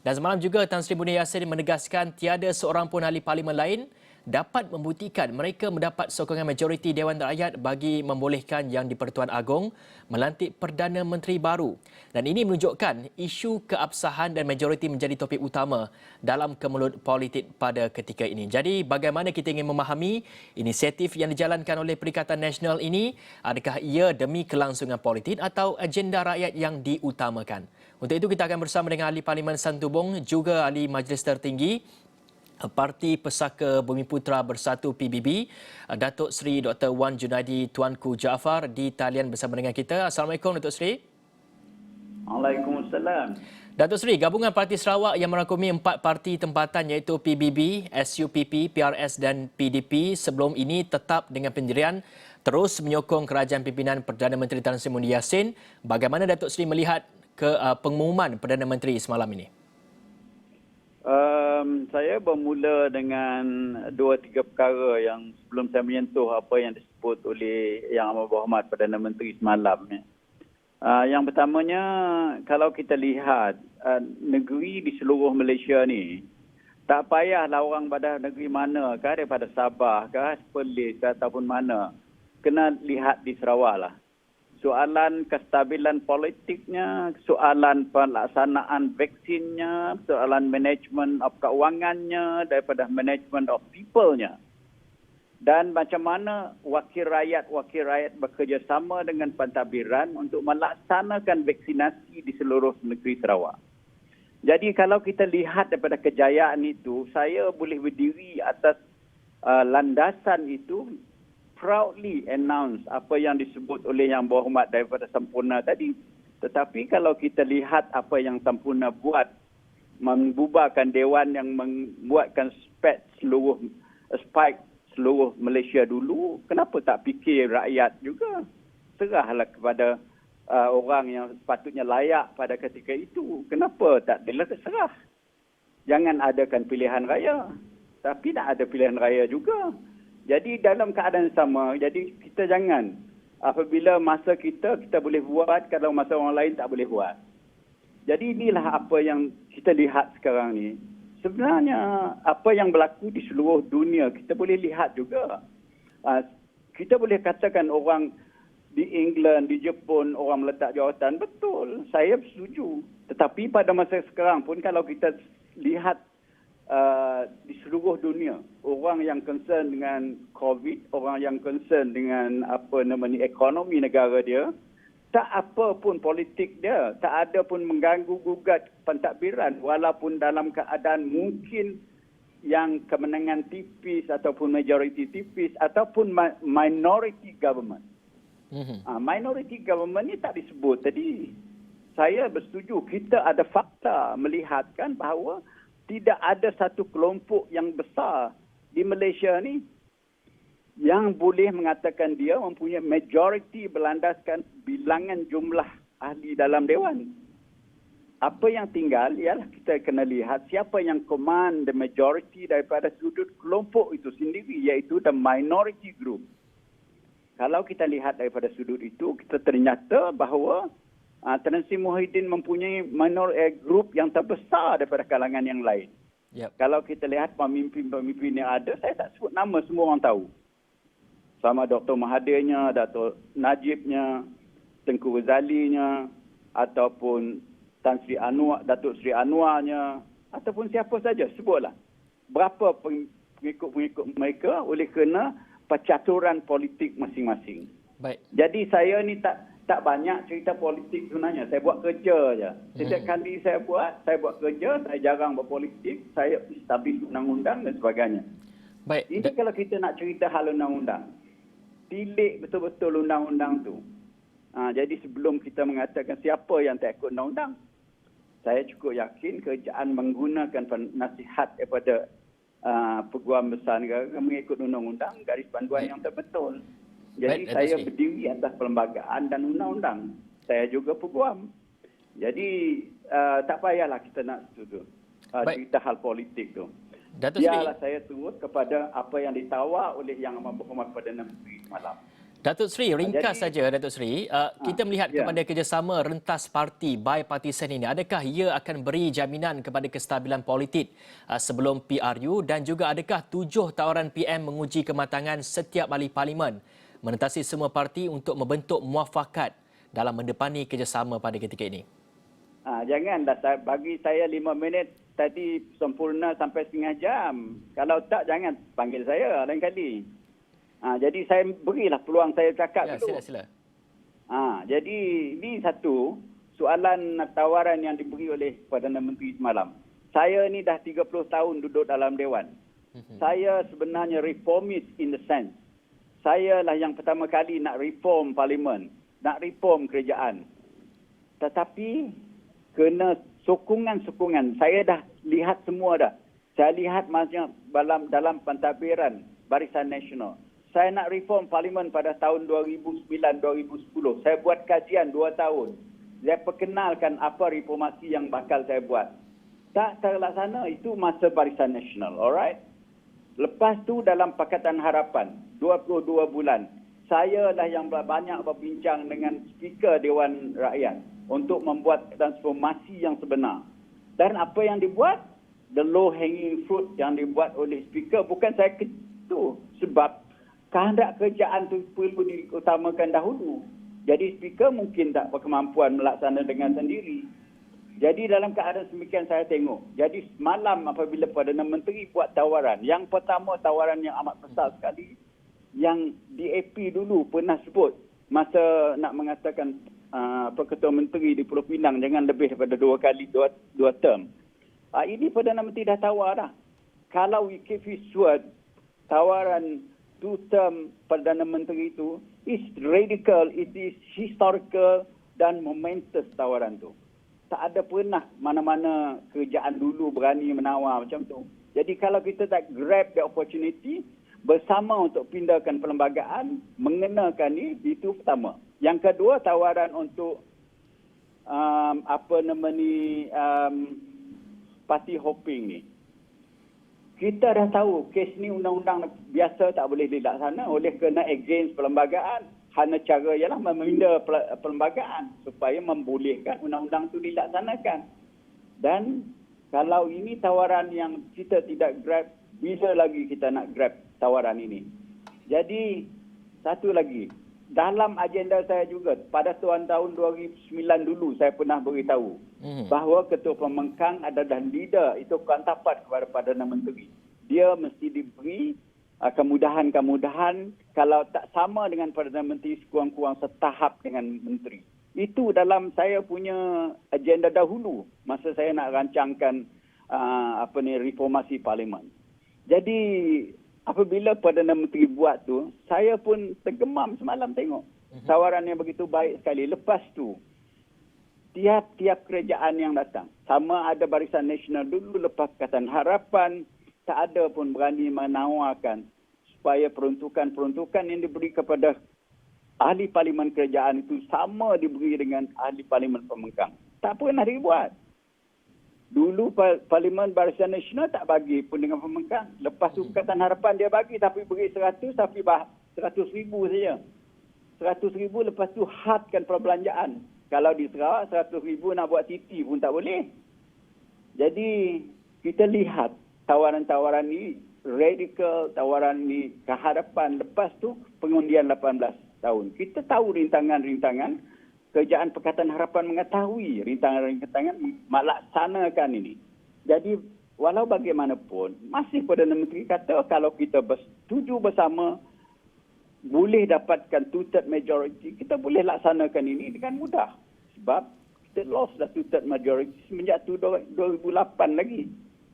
Dan semalam juga Tan Sri Muhyiddin Yassin menegaskan tiada seorang pun ahli parlimen lain dapat membuktikan mereka mendapat sokongan majoriti Dewan Rakyat bagi membolehkan Yang di-Pertuan Agong melantik Perdana Menteri baru. Dan ini menunjukkan isu keabsahan dan majoriti menjadi topik utama dalam kemelut politik pada ketika ini. Jadi bagaimana kita ingin memahami inisiatif yang dijalankan oleh Perikatan Nasional ini? Adakah ia demi kelangsungan politik atau agenda rakyat yang diutamakan? Untuk itu kita akan bersama dengan Ahli Parlimen Santubong juga Ahli Majlis Tertinggi Parti Pesaka Bumiputera Bersatu PBB, Datuk Seri Dr. Wan Junaidi Tuanku Jaafar di talian bersama dengan kita. Assalamualaikum Datuk Seri. Waalaikumsalam. Datuk Seri, gabungan Parti Sarawak yang merangkumi 4 parti tempatan iaitu PBB, SUPP, PRS dan PDP sebelum ini tetap dengan pendirian terus menyokong kerajaan pimpinan Perdana Menteri Tan Sri Muhyiddin Yassin. Bagaimana Datuk Seri melihat pengumuman Perdana Menteri semalam ini? Saya bermula dengan 2-3 perkara yang sebelum saya menyentuh apa yang disebut oleh Yang Amat Berhormat Perdana Menteri semalam. Yang pertamanya, kalau kita lihat negeri di seluruh Malaysia ni, tak payahlah orang pada negeri mana, daripada Sabah ke Perlis ataupun mana, kena lihat di Sarawak lah. Soalan kestabilan politiknya, soalan pelaksanaan vaksinnya, soalan management of keuangannya, daripada management of people-nya. Dan macam mana wakil rakyat bekerjasama dengan pentadbiran untuk melaksanakan vaksinasi di seluruh negeri Sarawak. Jadi kalau kita lihat daripada kejayaan itu, saya boleh berdiri atas landasan itu, proudly announce apa yang disebut oleh Yang Berhormat daripada Sempurna tadi. Tetapi kalau kita lihat apa yang Sempurna buat, membubarkan Dewan yang membuatkan spike seluruh Malaysia dulu, kenapa tak fikir rakyat juga? Serahlah kepada orang yang sepatutnya layak pada ketika itu. Kenapa tak serah? Jangan adakan pilihan raya. Tapi nak ada pilihan raya juga. Jadi dalam keadaan sama, jadi kita jangan apabila masa kita boleh buat, kalau masa orang lain tak boleh buat. Jadi inilah apa yang kita lihat sekarang ni. Sebenarnya apa yang berlaku di seluruh dunia kita boleh lihat juga. Kita boleh katakan orang di England, di Jepun, orang meletak jawatan, betul, saya setuju. Tetapi pada masa sekarang pun kalau kita lihat di seluruh dunia, orang yang concern dengan COVID, orang yang concern dengan ekonomi negara dia, tak apa pun politik dia, tak ada pun mengganggu gugat pentadbiran walaupun dalam keadaan mungkin yang kemenangan tipis ataupun majoriti tipis ataupun minority government. Minority government ni tak disebut tadi. Saya bersetuju, kita ada fakta melihatkan bahawa tidak ada satu kelompok yang besar di Malaysia ni yang boleh mengatakan dia mempunyai majoriti berlandaskan bilangan jumlah ahli dalam Dewan. Apa yang tinggal ialah kita kena lihat siapa yang command the majority daripada sudut kelompok itu sendiri, iaitu the minority group. Kalau kita lihat daripada sudut itu, kita ternyata bahawa Tan Sri Muhyiddin mempunyai grup yang terbesar daripada kalangan yang lain. Yep. Kalau kita lihat pemimpin-pemimpin yang ada, saya tak sebut nama, semua orang tahu. Sama Dr. Mahathirnya, Datuk Najibnya, Tengku Razalinya, ataupun Datuk Sri Anwarnya, ataupun siapa saja, sebutlah. Berapa pengikut-pengikut mereka oleh kerana percaturan politik masing-masing. Baik. Jadi saya ni tak banyak cerita politik sebenarnya. Saya buat kerja je. Setiap kali saya buat kerja, saya jarang berpolitik, saya establish undang-undang dan sebagainya. Baik. Ini kalau kita nak cerita hal undang-undang, tilik betul-betul undang-undang tu. Jadi sebelum kita mengatakan siapa yang tak ikut undang-undang, saya cukup yakin kerajaan menggunakan nasihat daripada Peguam Besar Negara mengikut undang-undang, garis panduan yang terbetul. Jadi saya berdiri atas perlembagaan dan undang-undang. Saya juga peguam. Jadi tak payahlah kita nak cerita hal politik tu. Biarlah saya turut kepada apa yang ditawar oleh Yang Amat Berhormat Perdana Menteri semalam. Datuk Seri, ringkas Jadi, saja Datuk Seri, kita melihat ya. kepada kerjasama rentas parti bipartisan ini, adakah ia akan beri jaminan kepada kestabilan politik sebelum PRU dan juga adakah 7 tawaran PM menguji kematangan setiap ahli parlimen menentasi semua parti untuk membentuk muafakat dalam mendepani kerjasama pada ketika ini? Jangan dah bagi saya 5 minit tadi sempurna sampai setengah jam. Kalau tak, jangan panggil saya lain kali. Jadi saya berilah peluang saya cakap dulu. Sila. Jadi ini satu soalan tawaran yang diberi oleh Perdana Menteri semalam. Saya ni dah 30 tahun duduk dalam Dewan. Saya sebenarnya reformist in the sense. Saya lah yang pertama kali nak reform parlimen, nak reform kerajaan. Tetapi kena sokongan-sokongan. Saya dah lihat semua dah. Saya lihat macam dalam pentadbiran Barisan Nasional. Saya nak reform parlimen pada tahun 2009-2010. Saya buat kajian 2 tahun. Saya perkenalkan apa reformasi yang bakal saya buat. Tak terlaksana, itu masa Barisan Nasional. Alright? Lepas tu dalam Pakatan Harapan, 22 bulan. Saya lah yang banyak berbincang dengan Speaker Dewan Rakyat untuk membuat transformasi yang sebenar. Dan apa yang dibuat? The low hanging fruit yang dibuat oleh Speaker. Bukan saya itu. Sebab kehendak kerajaan itu perlu diutamakan dahulu. Jadi Speaker mungkin tak berkemampuan melaksana dengan sendiri. Jadi dalam keadaan demikian saya tengok. Jadi semalam apabila Perdana Menteri buat tawaran. Yang pertama tawaran yang amat besar sekali. Yang DAP dulu pernah sebut. Masa nak mengatakan Ketua Menteri di Pulau Pinang jangan lebih daripada 2 term. Ini Perdana Menteri dah tawar dah. Kalau we keep his word, tawaran 2 term Perdana Menteri itu is radical, it is historical dan momentous tawaran tu. Tak ada pernah mana-mana kerajaan dulu berani menawar macam tu. Jadi kalau kita tak grab the opportunity bersama untuk pindahkan perlembagaan, mengenakan itu pertama. Yang kedua tawaran untuk party hopping ni. Kita dah tahu kes ni undang-undang biasa tak boleh dilaksana oleh kerana against perlembagaan. Hanya cara ialah meminda perlembagaan supaya membolehkan undang-undang itu dilaksanakan. Dan kalau ini tawaran yang kita tidak grab, bila lagi kita nak grab tawaran ini? Jadi satu lagi, dalam agenda saya juga pada tahun 2009 dulu saya pernah beritahu bahawa Ketua Pembangkang adalah leader, itu kantapat kepada Perdana Menteri. Dia mesti diberi kemudahan-kemudahan kalau tak sama dengan Perdana Menteri sekurang-kurang setahap dengan Menteri. Itu dalam saya punya agenda dahulu masa saya nak rancangkan reformasi parlimen. Jadi apabila Perdana Menteri buat tu, saya pun tergemam semalam tengok. Tawaran yang begitu baik sekali. Lepas tu tiap-tiap kerajaan yang datang, sama ada Barisan Nasional dulu, lepas Pakatan Harapan, tak ada pun berani menawarkan supaya peruntukan-peruntukan yang diberi kepada ahli parlimen kerajaan itu sama diberi dengan ahli parlimen pembangkang. Tak pernah dibuat. Dulu Parlimen Barisan Nasional tak bagi pun dengan pembangkang. Lepas tu Pakatan Harapan dia bagi tapi beri 100 tapi 100,000 saja. 100,000 lepas tu hadkan perbelanjaan. Kalau di Sarawak 100,000 nak buat titi pun tak boleh. Jadi kita lihat tawaran-tawaran ni radikal, tawaran ni kehadapan. Lepas tu pengundian 18 tahun. Kita tahu rintangan-rintangan. Kerajaan Pakatan Harapan mengetahui rintangan-rintangan melaksanakan ini. Jadi walau bagaimanapun masih Perdana Menteri kata kalau kita bersetuju bersama boleh dapatkan 2/3 majority, kita boleh laksanakan ini dengan mudah. Sebab kita lost dah 2/3 majority semenjak 2008 lagi.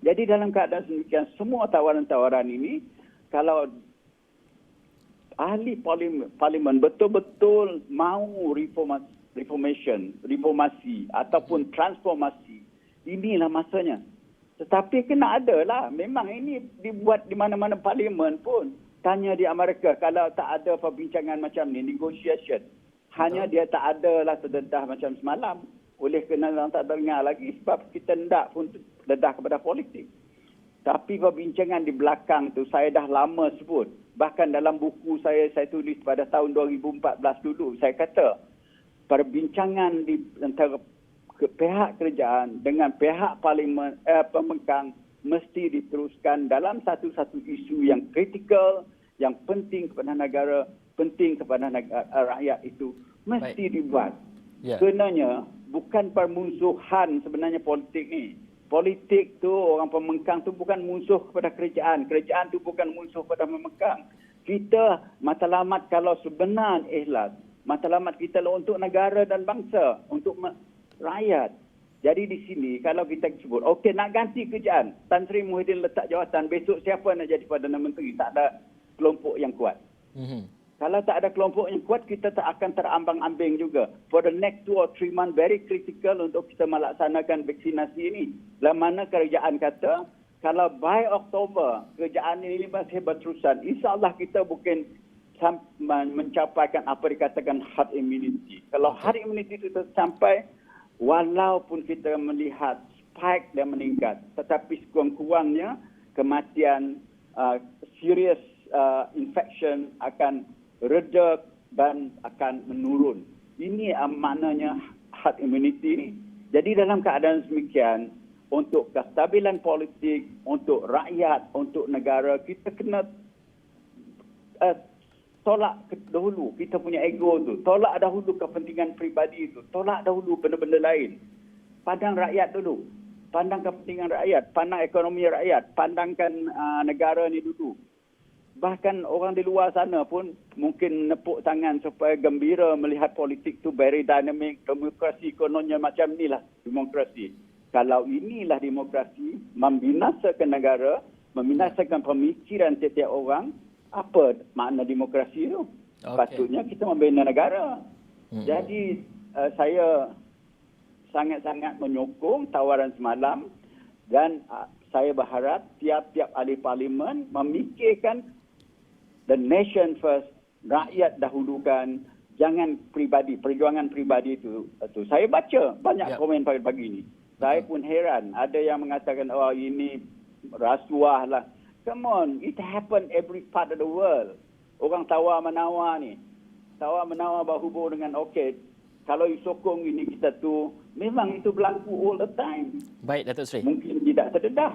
Jadi dalam keadaan demikian, semua tawaran-tawaran ini, kalau ahli parlimen betul-betul mahu reformasi ataupun transformasi, inilah masanya. Tetapi kena ada lah. Memang ini dibuat di mana-mana parlimen pun. Tanya di Amerika, kalau tak ada perbincangan macam ni, negotiation. Hanya dia tak ada lah terdedah macam semalam. Oleh kerana orang tak dengar lagi sebab kita hendak pun dedah kepada politik. Tapi perbincangan di belakang tu saya dah lama sebut. Bahkan dalam buku saya tulis pada tahun 2014 dulu. Saya kata perbincangan di antara pihak kerajaan dengan pihak parlimen pembangkang mesti diteruskan dalam satu-satu isu yang kritikal, yang penting kepada negara, penting kepada rakyat itu mesti dibuat. Ya. Kenanya bukan permusuhan sebenarnya politik ni. Politik tu, orang pembangkang tu bukan musuh kepada kerajaan. Kerajaan tu bukan musuh kepada pembangkang. Kita matlamat kalau sebenar ikhlas. Matlamat kita untuk negara dan bangsa, untuk rakyat. Jadi di sini kalau kita sebut, okey nak ganti kerajaan, Tan Sri Muhyiddin letak jawatan, besok siapa nak jadi Perdana Menteri? Tak ada kelompok yang kuat. Kalau tak ada kelompok yang kuat, kita tak akan terambang-ambing juga. For the next 2 or 3 months, very critical untuk kita melaksanakan vaksinasi ini. Dalam mana kerajaan kata, kalau by Oktober, kerajaan ini masih berterusan, insyaAllah kita bukan mencapaikan apa dikatakan herd immunity. Kalau herd immunity itu tercapai, walaupun kita melihat spike dan meningkat, tetapi sekurang-kurangnya kematian, serious infection akan reda dan akan menurun. Ini maknanya herd immunity ini. Jadi dalam keadaan demikian, untuk kestabilan politik, untuk rakyat, untuk negara, kita kena tolak dahulu kita punya ego tu. Tolak dahulu kepentingan peribadi itu. Tolak dahulu benda-benda lain. Pandang rakyat dulu. Pandang kepentingan rakyat. Pandang ekonomi rakyat. Pandangkan negara ni dulu. Bahkan orang di luar sana pun mungkin nepuk tangan supaya gembira melihat politik tu very dynamic. Demokrasi kononnya macam inilah demokrasi. Kalau inilah demokrasi, membinasakan negara, membinasakan pemikiran setiap orang, apa makna demokrasi itu? Patutnya kita membina negara. Jadi saya sangat-sangat menyokong tawaran semalam dan saya berharap tiap-tiap ahli parlimen memikirkan the nation first, rakyat dahulukan, jangan pribadi, perjuangan pribadi itu. Saya baca banyak komen pagi-pagi ini. Saya pun heran, ada yang mengatakan, oh ini rasuah lah. Come on, it happen every part of the world. Orang tawar-menawar ni. Tawar-menawar berhubung dengan, okey, kalau you sokong ini kita tu, memang itu berlaku all the time. Baik, Datuk Seri. Mungkin tidak terdedah.